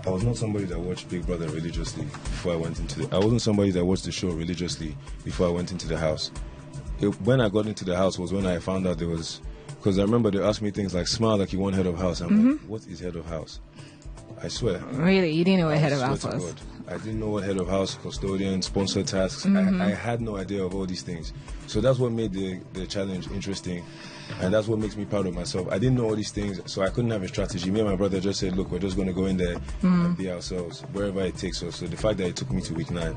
I was not somebody that watched Big Brother religiously before I went into the... I wasn't somebody that watched the show religiously before I went into the house. When I got into the house was when I found out there was... Because I remember they asked me things like, smile like you want head of house. I'm like, what is head of house? I swear. Really? You didn't know what head of house was? God, I didn't know what head of house, custodian, sponsor tasks. I had no idea of all these things. So that's what made the challenge interesting. And that's what makes me proud of myself. I didn't know all these things, so I couldn't have a strategy. Me and my brother just said, look, we're just going to go in there and be ourselves, wherever it takes us. So the fact that it took me to week 9.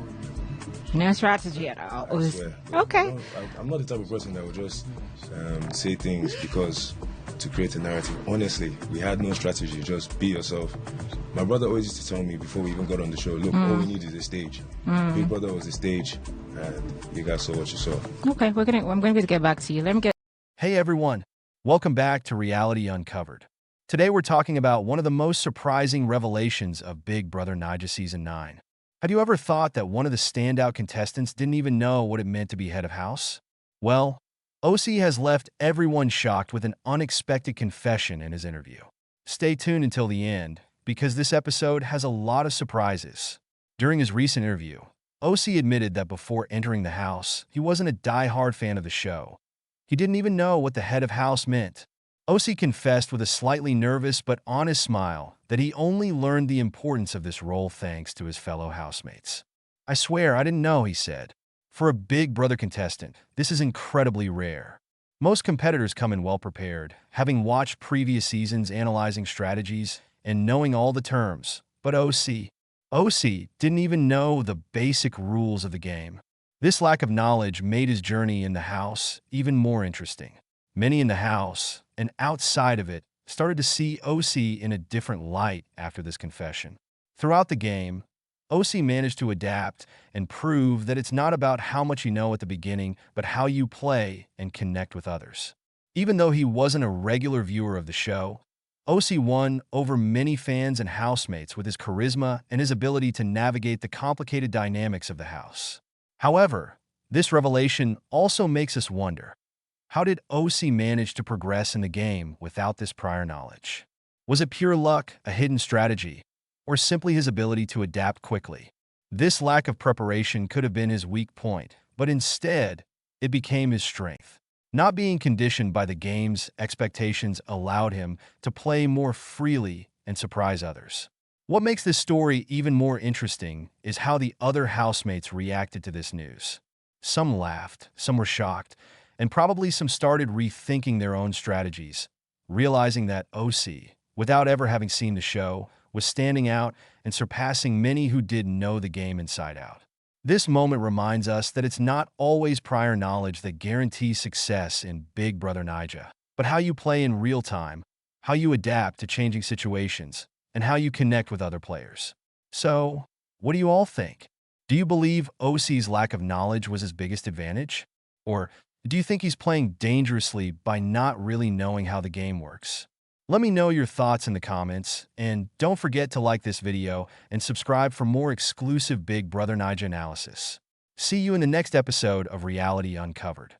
No strategy at all. I swear. Okay. I'm not the type of person that would just say things because to create a narrative. Honestly, we had no strategy. Just be yourself. My brother always used to tell me before we even got on the show, look, all we need is a stage. Big Brother was the stage, and you guys saw what you saw. Okay, I'm going to get back to you. Let me get... Hey everyone, welcome back to Reality Uncovered. Today we're talking about one of the most surprising revelations of Big Brother Naija Season 9. Had you ever thought that one of the standout contestants didn't even know what it meant to be head of house? Well, Ocee has left everyone shocked with an unexpected confession in his interview. Stay tuned until the end, because this episode has a lot of surprises. During his recent interview, Ocee admitted that before entering the house, he wasn't a die-hard fan of the show. He didn't even know what the head of house meant. Ocee confessed with a slightly nervous but honest smile that he only learned the importance of this role thanks to his fellow housemates. I swear I didn't know, he said. For a Big Brother contestant, this is incredibly rare. Most competitors come in well-prepared, having watched previous seasons analyzing strategies and knowing all the terms. But Ocee didn't even know the basic rules of the game. This lack of knowledge made his journey in the house even more interesting. Many in the house, and outside of it, started to see Ocee in a different light after this confession. Throughout the game, Ocee managed to adapt and prove that it's not about how much you know at the beginning, but how you play and connect with others. Even though he wasn't a regular viewer of the show, Ocee won over many fans and housemates with his charisma and his ability to navigate the complicated dynamics of the house. However, this revelation also makes us wonder, how did Ocee manage to progress in the game without this prior knowledge? Was it pure luck, a hidden strategy, or simply his ability to adapt quickly? This lack of preparation could have been his weak point, but instead, it became his strength. Not being conditioned by the game's expectations allowed him to play more freely and surprise others. What makes this story even more interesting is how the other housemates reacted to this news. Some laughed, some were shocked, and probably some started rethinking their own strategies, realizing that Ocee, without ever having seen the show, was standing out and surpassing many who didn't know the game inside out. This moment reminds us that it's not always prior knowledge that guarantees success in Big Brother Naija, but how you play in real time, how you adapt to changing situations, and how you connect with other players. So, what do you all think? Do you believe Ocee's lack of knowledge was his biggest advantage? Or do you think he's playing dangerously by not really knowing how the game works? Let me know your thoughts in the comments, and don't forget to like this video and subscribe for more exclusive Big Brother Naija analysis. See you in the next episode of Reality Uncovered.